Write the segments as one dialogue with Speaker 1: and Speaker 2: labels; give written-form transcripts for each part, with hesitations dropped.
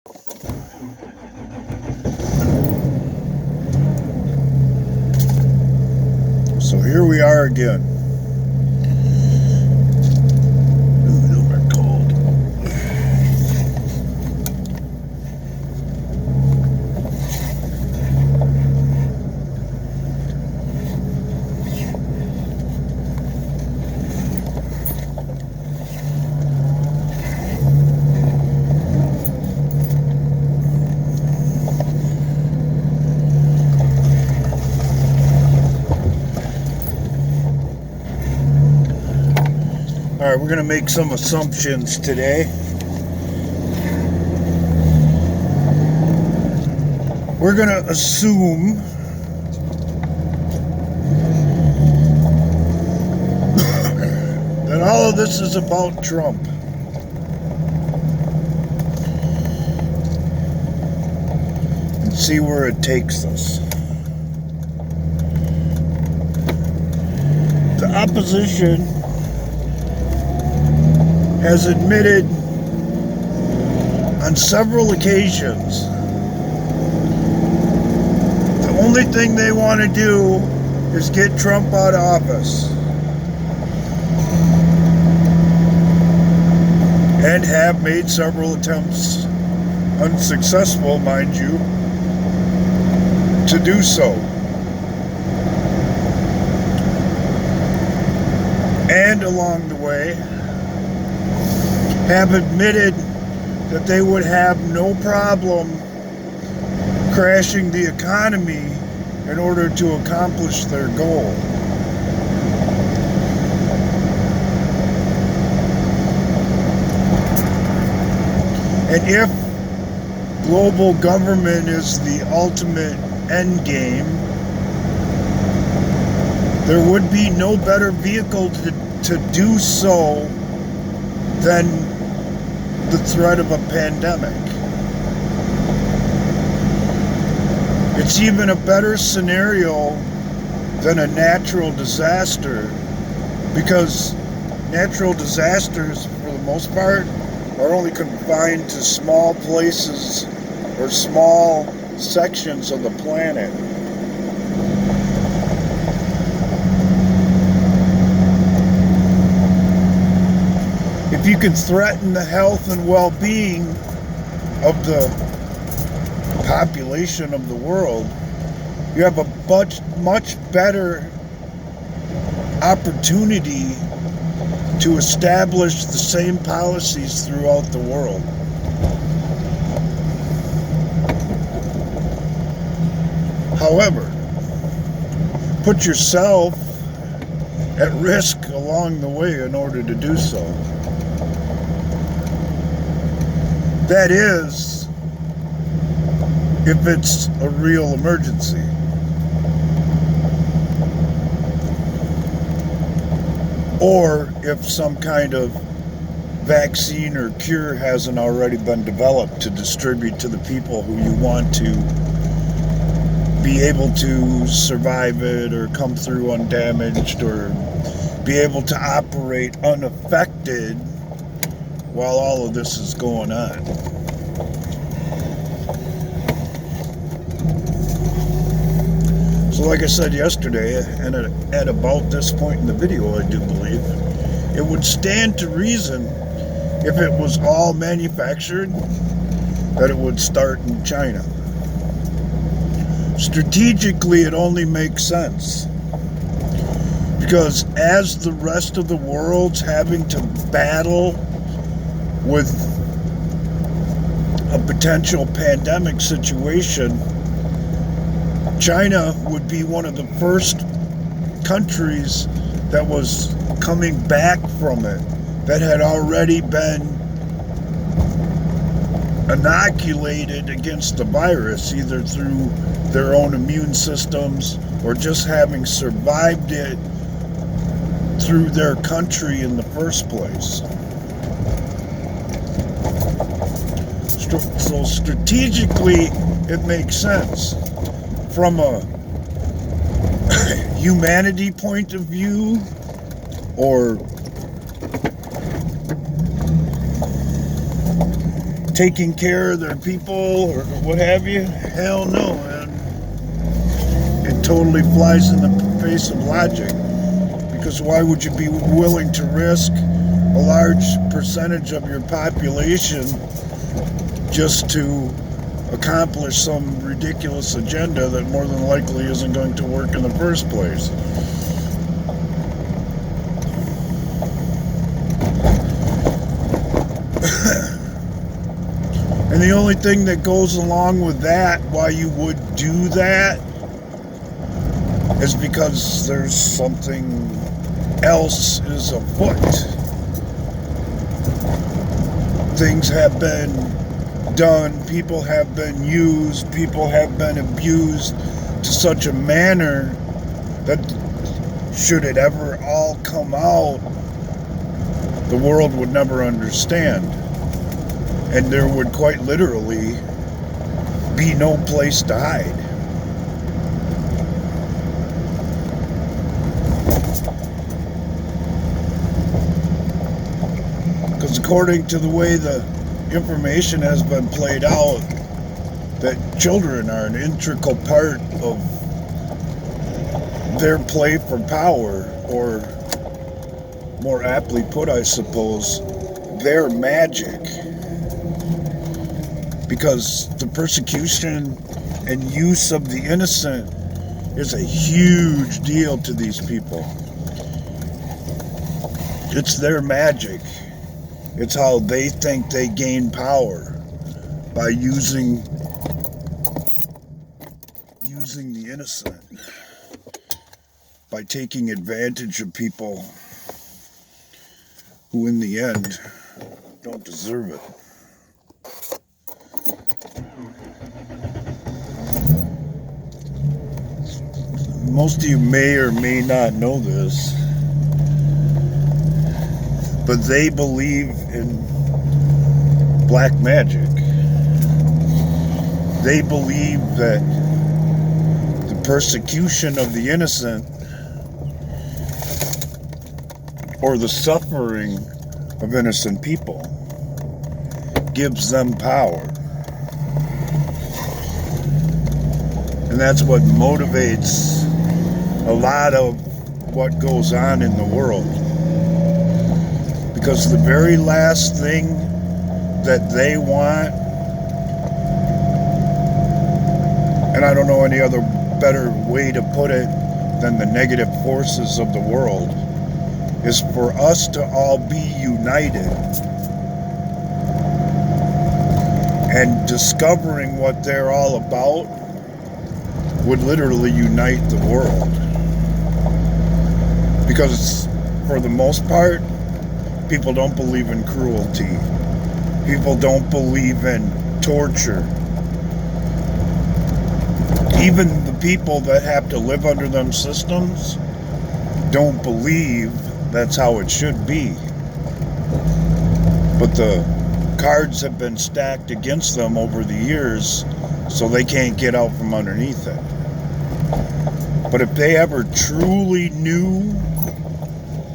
Speaker 1: So here we are again. Ooh, those are cold. All right, we're going to make some assumptions today. We're going to assume that all of this is about Trump. And see where it takes us. The opposition has admitted on several occasions the only thing they want to do is get Trump out of office, and have made several attempts, unsuccessful mind you, to do so. And along the way have admitted that they would have no problem crashing the economy in order to accomplish their goal. And if global government is the ultimate end game, there would be no better vehicle to do so than the threat of a pandemic. It's even a better scenario than a natural disaster, because natural disasters, for the most part, are only confined to small places or small sections of the planet. If you can threaten the health and well-being of the population of the world, you have a much better opportunity to establish the same policies throughout the world. However, put yourself at risk along the way in order to do so. That is, if it's a real emergency. Or if some kind of vaccine or cure hasn't already been developed to distribute to the people who you want to be able to survive it or come through undamaged or be able to operate unaffected while all of this is going on. So like I said yesterday, and at about this point in the video, I do believe, it would stand to reason, if it was all manufactured, that it would start in China. Strategically, it only makes sense, because as the rest of the world's having to battle with a potential pandemic situation, China would be one of the first countries that was coming back from it, that had already been inoculated against the virus, either through their own immune systems or just having survived it through their country in the first place. So strategically, it makes sense. From a humanity point of view, or taking care of their people or what have you? Hell no, man. It totally flies in the face of logic. Because why would you be willing to risk a large percentage of your population just to accomplish some ridiculous agenda that more than likely isn't going to work in the first place? And the only thing that goes along with that, why you would do that, is because there's something else is afoot. Things have been done, people have been used, people have been abused to such a manner that should it ever all come out, the world would never understand. And there would quite literally be no place to hide. Because according to the way the information has been played out, that children are an integral part of their play for power, or more aptly put, I suppose, their magic. Because the persecution and use of the innocent is a huge deal to these people. It's their magic. It's how they think they gain power, by using the innocent, by taking advantage of people who in the end don't deserve it. Most of you may or may not know this, but they believe in black magic. They believe that the persecution of the innocent, or the suffering of innocent people, gives them power. And that's what motivates a lot of what goes on in the world. Because the very last thing that they want, and I don't know any other better way to put it than the negative forces of the world, is for us to all be united. And discovering what they're all about would literally unite the world. Because for the most part, people don't believe in cruelty. People don't believe in torture. Even the people that have to live under them systems don't believe that's how it should be. But the cards have been stacked against them over the years, so they can't get out from underneath it. But if they ever truly knew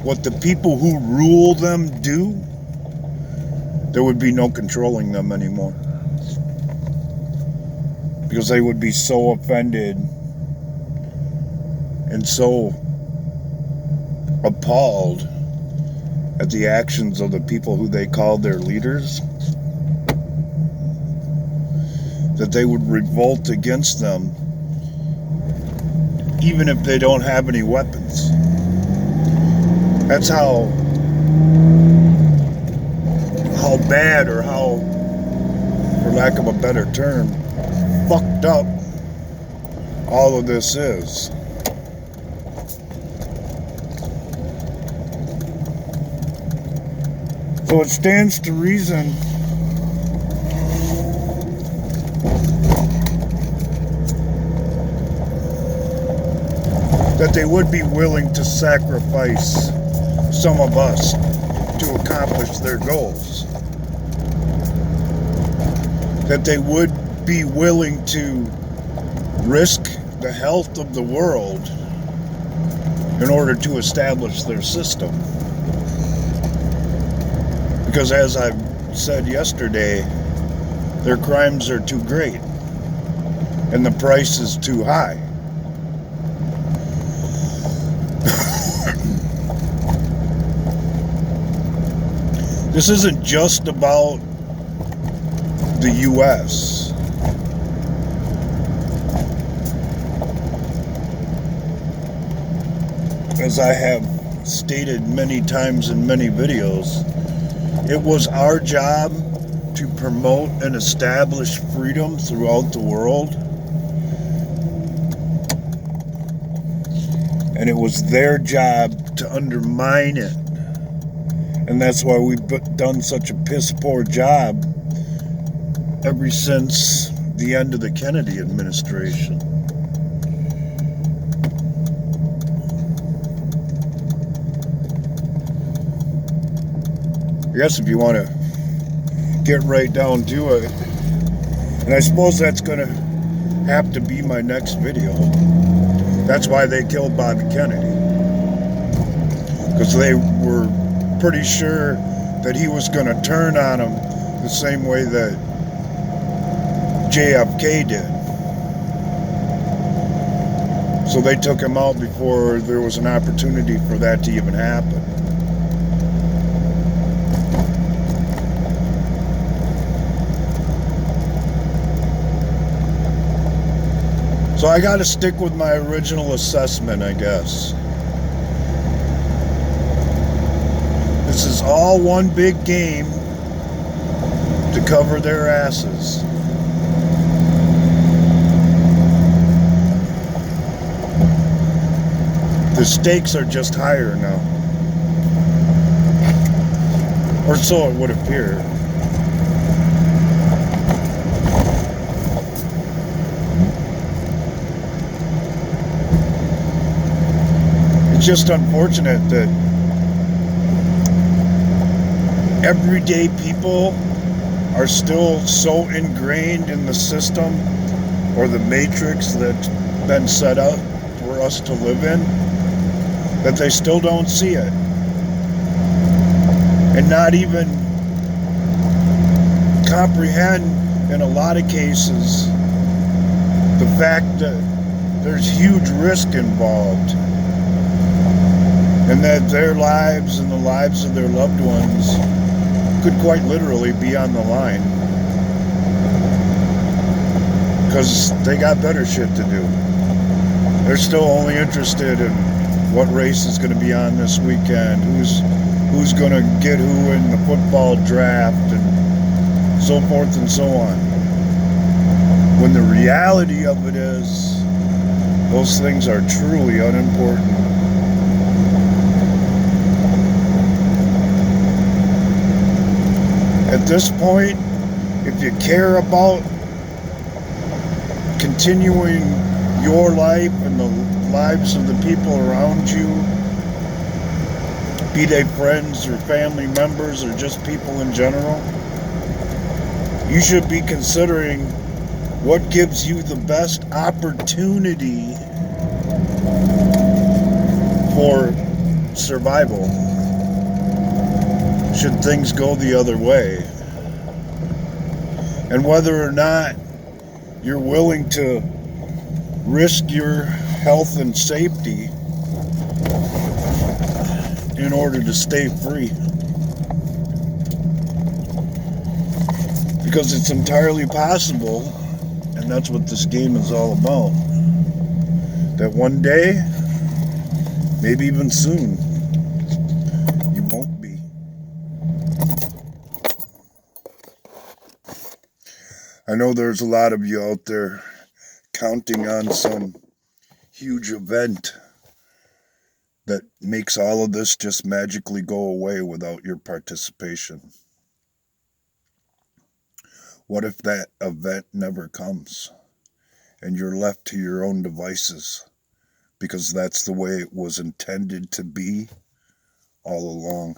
Speaker 1: what the people who rule them do, there would be no controlling them anymore. Because they would be so offended and so appalled at the actions of the people who they called their leaders, that they would revolt against them, even if they don't have any weapons. That's how bad, or how, for lack of a better term, fucked up all of this is. So it stands to reason that they would be willing to sacrifice some of us to accomplish their goals. That they would be willing to risk the health of the world in order to establish their system. Because as I said yesterday, Their crimes are too great, and the price is too high. This isn't just about the U.S. As I have stated many times in many videos, it was our job to promote and establish freedom throughout the world. And it was their job to undermine it. And that's why we've done such a piss poor job ever since the end of the Kennedy administration. I guess if you want to get right down to it, and I suppose that's going to have to be my next video. That's why they killed Bobby Kennedy. Because they were pretty sure that he was going to turn on him the same way that JFK did. So they took him out before there was an opportunity for that to even happen. So I got to stick with my original assessment, I guess. This is all one big game to cover their asses. The stakes are just higher now. Or so it would appear. It's just unfortunate that everyday people are still so ingrained in the system or the matrix that's been set up for us to live in that they still don't see it. And not even comprehend, in a lot of cases, the fact that there's huge risk involved. And that their lives and the lives of their loved ones could quite literally be on the line. Because they got better shit to do. They're still only interested in what race is going to be on this weekend, who's going to get who in the football draft, and so forth and so on. When the reality of it is, those things are truly unimportant. At this point, if you care about continuing your life and the lives of the people around you, be they friends or family members or just people in general, you should be considering what gives you the best opportunity for survival should things go the other way. And whether or not you're willing to risk your health and safety in order to stay free. Because it's entirely possible, and that's what this game is all about, that one day, maybe even soon, you won't be. I know there's a lot of you out there counting on some huge event that makes all of this just magically go away without your participation. What if that event never comes and you're left to your own devices because that's the way it was intended to be all along?